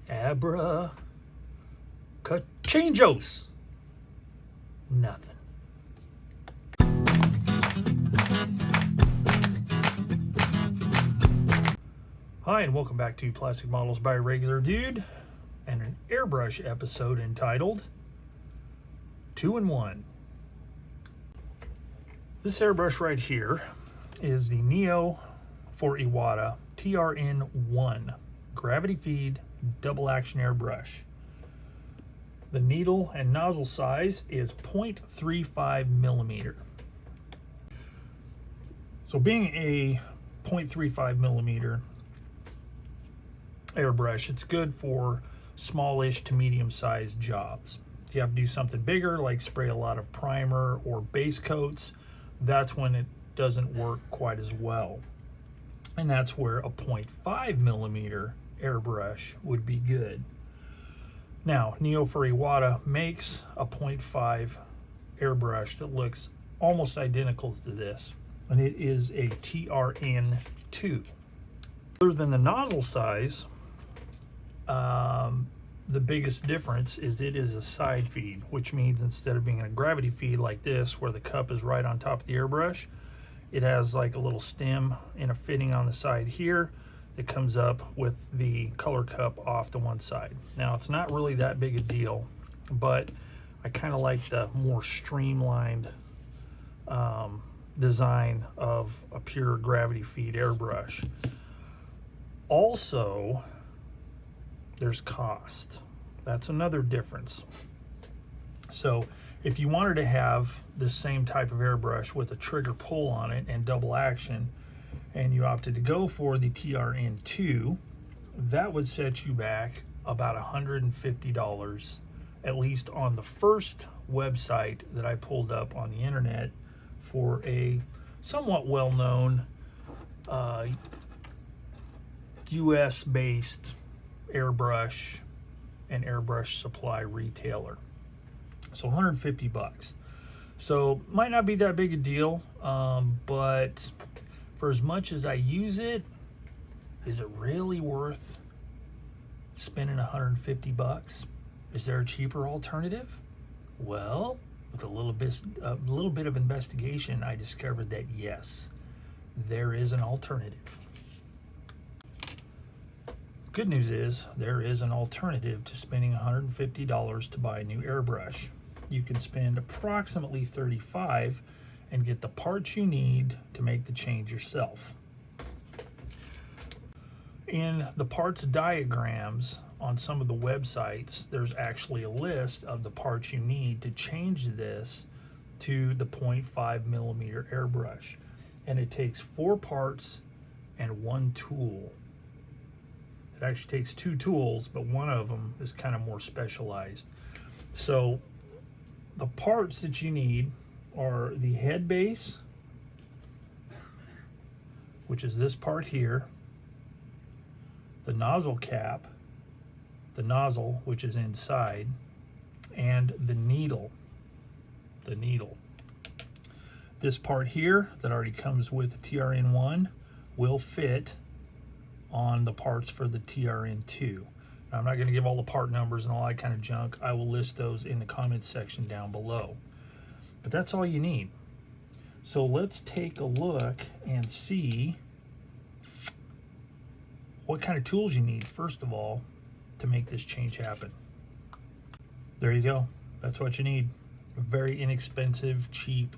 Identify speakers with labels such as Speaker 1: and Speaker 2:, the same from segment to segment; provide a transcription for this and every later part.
Speaker 1: Abra. Changos. Nothing. Hi, and welcome back to Plastic Models by Regular Dude and an airbrush episode entitled 2 in 1. This airbrush right here is the Neo for Iwata TRN-1 gravity feed double action airbrush. The needle and nozzle size is 0.35 millimeter. So being a 0.35 millimeter airbrush, it's good for smallish to medium-sized jobs. If you have to do something bigger, like spray a lot of primer or base coats, that's when it doesn't work quite as well. And that's where a 0.5 millimeter airbrush would be good. Now, Neo for Iwata makes a 0.5 airbrush that looks almost identical to this, and it is a TRN-2. Other than the nozzle size, the biggest difference is it is a side feed, which means instead of being a gravity feed like this, where the cup is right on top of the airbrush, it has like a little stem and a fitting on the side here that comes up with the color cup off to one side. Now, it's not really that big a deal, but I kind of like the more streamlined design of a pure gravity feed airbrush. Also, there's cost. That's another difference. So if you wanted to have the same type of airbrush with a trigger pull on it and double action, and you opted to go for the TRN-2, that would set you back about $150, at least on the first website that I pulled up on the internet for a somewhat well-known US-based airbrush and airbrush supply retailer. So 150 bucks. So might not be that big a deal, but for as much as I use it, is it really worth spending 150 bucks? Is there a cheaper alternative? Well, with a little bit of investigation, I discovered that yes, there is an alternative. Good news is there is an alternative to spending $150 to buy a new airbrush. You can spend approximately $35 and get the parts you need to make the change yourself. In the parts diagrams on some of the websites, there's actually a list of the parts you need to change this to the 0.5 millimeter airbrush. And it takes 4 parts and 1 tool. It actually takes 2 tools, but one of them is kind of more specialized. So the parts that you need are the head base, which is this part here, the nozzle cap, the nozzle, which is inside, and the needle. This part here that already comes with the TRN-1 will fit on the parts for the TRN-2. Now, I'm not going to give all the part numbers and all that kind of junk. I will list those in the comments section down below. But that's all you need. So let's take a look and see what kind of tools you need, first of all, to make this change happen. There you go. That's what you need. A very inexpensive, cheap,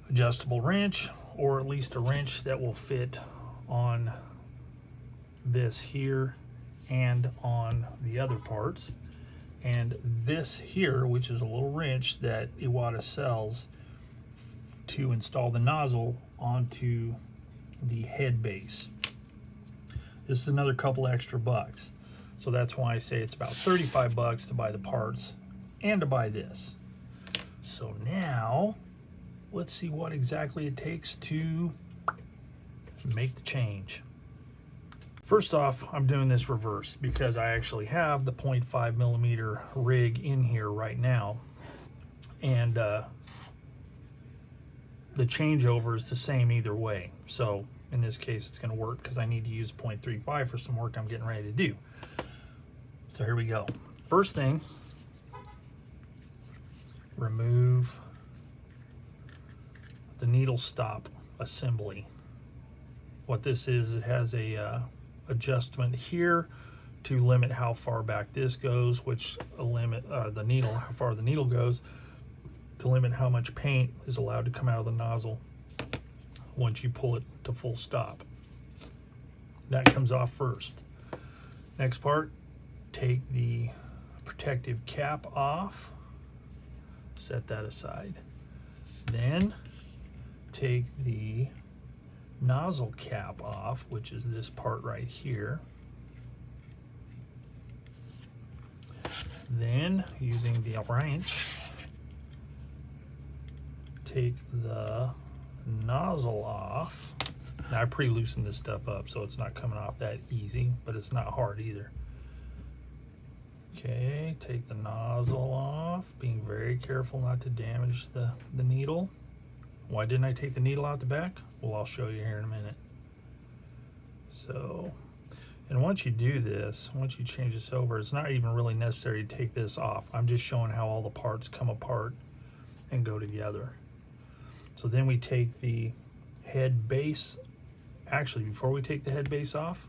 Speaker 1: adjustable wrench, or at least a wrench that will fit on this here and on the other parts. And this here, which is a little wrench that Iwata sells to install the nozzle onto the head base. This is another couple extra bucks. So that's why I say it's about 35 bucks to buy the parts and to buy this. So now let's see what exactly it takes to make the change. First off, I'm doing this reverse because I actually have the 0.5 millimeter rig in here right now, and the changeover is the same either way. So in this case, it's going to work because I need to use 0.35 for some work I'm getting ready to do. So here we go. First thing, remove the needle stop assembly. What this is, it has a adjustment here to limit how far back this goes, which limit the needle, how far the needle goes, to limit how much paint is allowed to come out of the nozzle once you pull it to full stop. That comes off first. Next part, take the protective cap off, set that aside. Then take the nozzle cap off, which is this part right here. Then, using the wrench, take the nozzle off. Now I pre-loosened this stuff up so it's not coming off that easy, but it's not hard either. Okay, take the nozzle off, being very careful not to damage the needle. Why didn't I take the needle out the back? Well, I'll show you here in a minute. So, and once you do this, once you change this over, it's not even really necessary to take this off. I'm just showing how all the parts come apart and go together. So then we take the head base. Actually, before we take the head base off,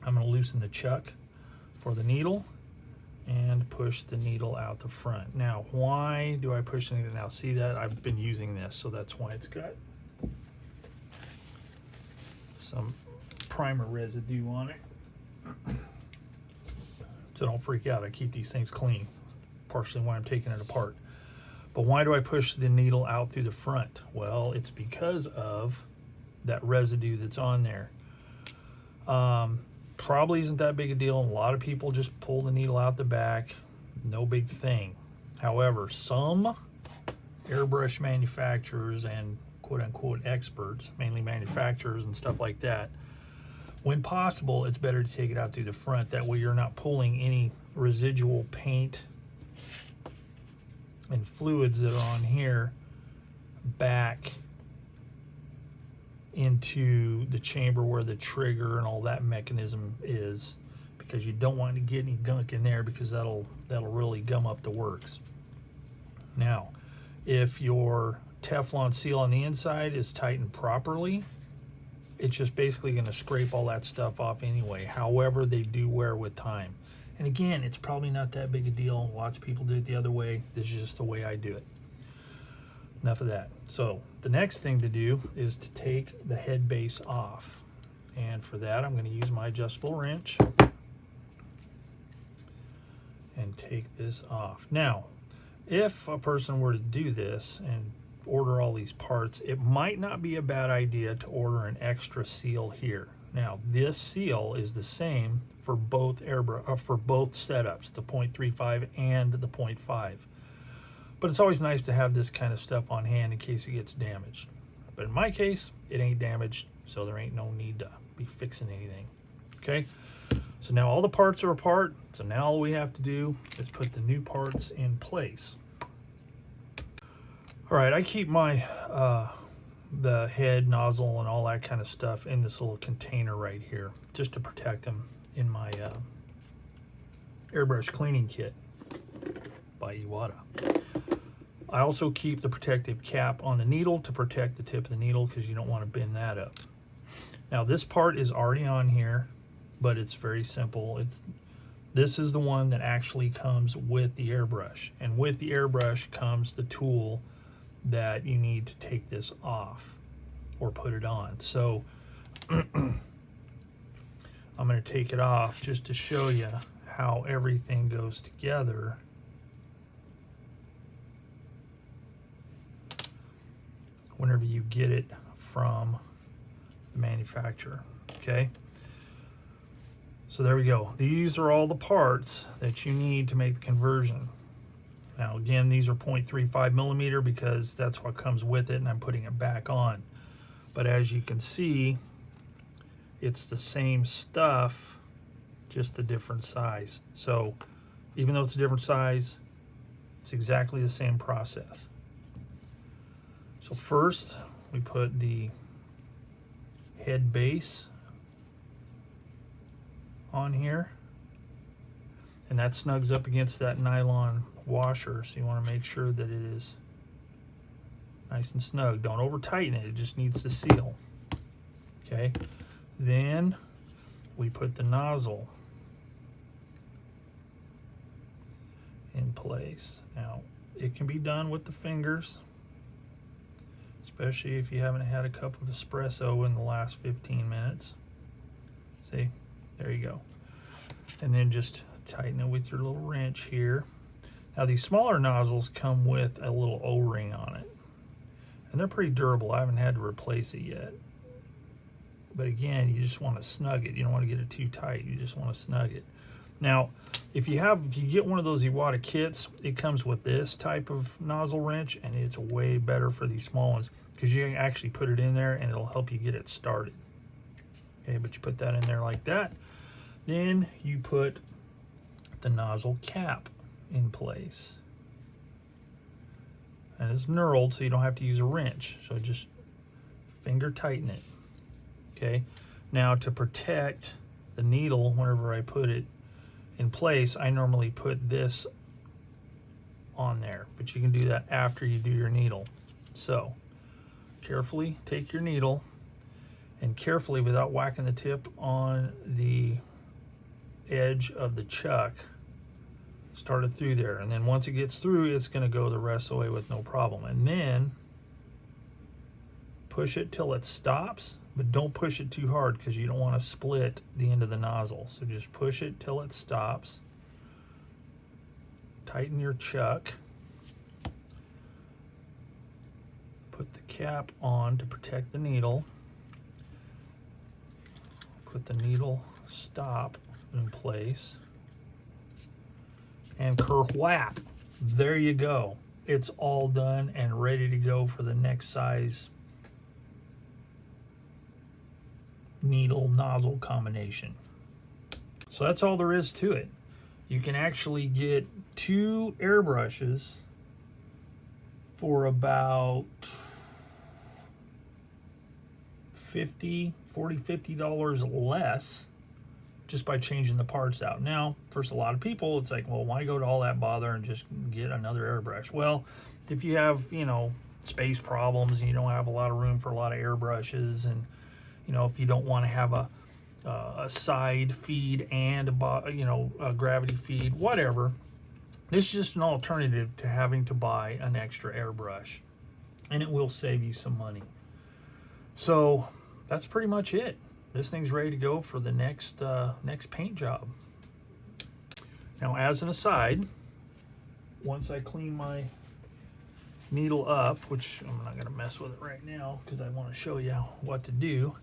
Speaker 1: I'm going to loosen the chuck for the needle and push the needle out the front. Now, why do I push the needle? Now, see that? I've been using this, so that's why it's got some primer residue on it. So don't freak out. I keep these things clean, partially why I'm taking it apart. But why do I push the needle out through the front? Well, it's because of that residue that's on there. Probably isn't that big a deal. A lot of people just pull the needle out the back. No big thing. However, some airbrush manufacturers and quote-unquote experts, mainly manufacturers and stuff like that, when possible, it's better to take it out through the front. That way you're not pulling any residual paint and fluids that are on here back into the chamber where the trigger and all that mechanism is, because you don't want to get any gunk in there, because that'll really gum up the works. Now, if your Teflon seal on the inside is tightened properly, it's just basically going to scrape all that stuff off anyway. However, they do wear with time. And again, it's probably not that big a deal. Lots of people do it the other way. This is just the way I do it. Enough of that. So the next thing to do is to take the head base off. And for that, I'm going to use my adjustable wrench and take this off. Now, if a person were to do this and order all these parts, it might not be a bad idea to order an extra seal here. Now, this seal is the same for both for both setups, the 0.35 and the 0.5. But it's always nice to have this kind of stuff on hand in case it gets damaged. But in my case, it ain't damaged, so there ain't no need to be fixing anything. Okay, so now all the parts are apart, so now all we have to do is put the new parts in place. All right, I keep my the head, nozzle, and all that kind of stuff in this little container right here, just to protect them in my airbrush cleaning kit by Iwata. I also keep the protective cap on the needle to protect the tip of the needle, because you don't want to bend that up. Now, this part is already on here, but it's very simple. This is the one that actually comes with the airbrush, and with the airbrush comes the tool that you need to take this off or put it on. So I'm going to take it off just to show you how everything goes together. Whenever you get it from the manufacturer. Okay, so there we go. These are all the parts that you need to make the conversion. Now again, these are 0.35 millimeter because that's what comes with it, and I'm putting it back on. But as you can see, it's the same stuff, just a different size. So even though it's a different size, it's exactly the same process. So first, we put the head base on here. And that snugs up against that nylon washer, so you want to make sure that it is nice and snug. Don't over tighten it, it just needs to seal. Okay, then we put the nozzle in place. Now, it can be done with the fingers, especially if you haven't had a cup of espresso in the last 15 minutes. See, there you go. And then just tighten it with your little wrench here. Now, these smaller nozzles come with a little O-ring on it, and they're pretty durable. I haven't had to replace it yet. But again, you just want to snug it. You don't want to get it too tight. You just want to snug it. Now, if you get one of those Iwata kits, it comes with this type of nozzle wrench, and it's way better for these small ones because you can actually put it in there and it'll help you get it started. Okay, but you put that in there like that. Then you put the nozzle cap in place. And it's knurled, so you don't have to use a wrench. So just finger tighten it. Okay, now to protect the needle, whenever I put it in place, I normally put this on there, but you can do that after you do your needle. So carefully take your needle and carefully, without whacking the tip on the edge of the chuck, start it through there. And then once it gets through, it's going to go the rest of the way with no problem. And then push it till it stops, but don't push it too hard because you don't want to split the end of the nozzle. So just push it till it stops. Tighten your chuck. Put the cap on to protect the needle. Put the needle stop in place. And kerwhap! There you go. It's all done and ready to go for the next size needle nozzle combination. So that's all there is to it. You can actually get 2 airbrushes for about $50 less just by changing the parts out. Now, for a lot of people, it's like, well, why go to all that bother and just get another airbrush? Well, if you have, space problems and you don't have a lot of room for a lot of airbrushes, and if you don't want to have a side feed and a gravity feed, whatever, this is just an alternative to having to buy an extra airbrush, and it will save you some money. So that's pretty much it. This thing's ready to go for the next paint job. Now, as an aside, once I clean my needle up, which I'm not going to mess with it right now because I want to show you what to do,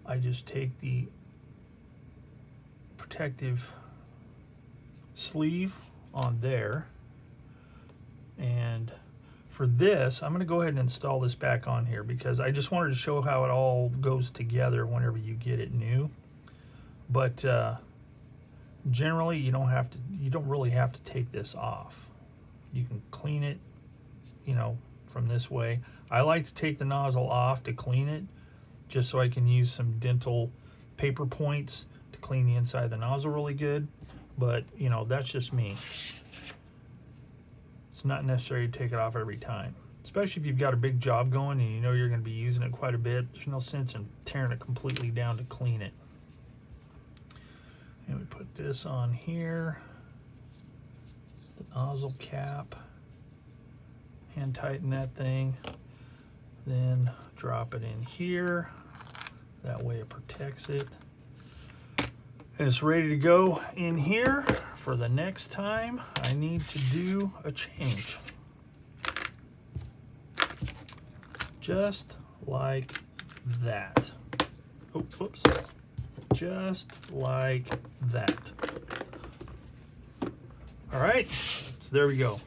Speaker 1: I just take the protective sleeve on there, and for this, I'm going to go ahead and install this back on here because I just wanted to show how it all goes together whenever you get it new. But generally, you don't really have to take this off. You can clean it, from this way. I like to take the nozzle off to clean it, just so I can use some dental paper points to clean the inside of the nozzle really good. But, that's just me. It's not necessary to take it off every time, especially if you've got a big job going and you're going to be using it quite a bit. There's no sense in tearing it completely down to clean it. And we put this on here, the nozzle cap, hand tighten that thing, then drop it in here. That way it protects it. And it's ready to go in here for the next time I need to do a change. Just like that. Oh, whoops. Just like that. All right, so there we go.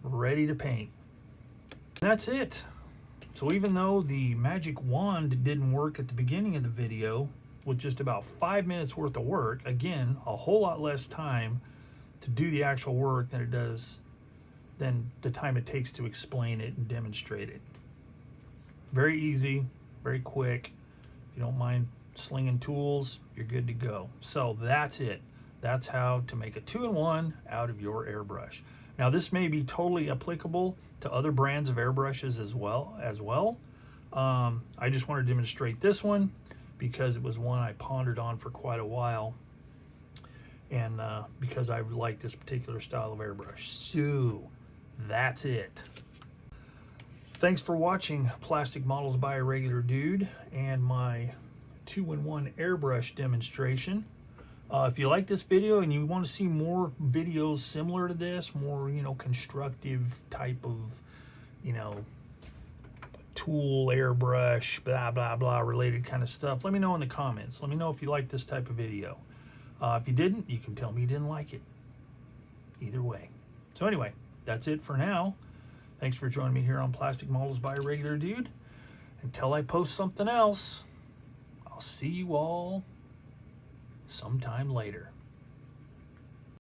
Speaker 1: Ready to paint. That's it. So even though the magic wand didn't work at the beginning of the video, with just about 5 minutes worth of work, again, a whole lot less time to do the actual work than the time it takes to explain it and demonstrate it. Very easy, very quick. If you don't mind slinging tools, you're good to go. So that's it. that's how to make a 2-in-1 out of your airbrush. Now this may be totally applicable to other brands of airbrushes as well. I just want to demonstrate this one because it was one I pondered on for quite a while, and because I like this particular style of airbrush. So that's it. Thanks for watching Plastic Models by a Regular Dude and my 2-in-1 airbrush demonstration. If you like this video and you want to see more videos similar to this, more, constructive type of, tool, airbrush, blah, blah, blah, related kind of stuff, let me know in the comments. Let me know if you like this type of video. If you didn't, you can tell me you didn't like it. Either way. So anyway, that's it for now. Thanks for joining me here on Plastic Models by a Regular Dude. Until I post something else, I'll see you all sometime later.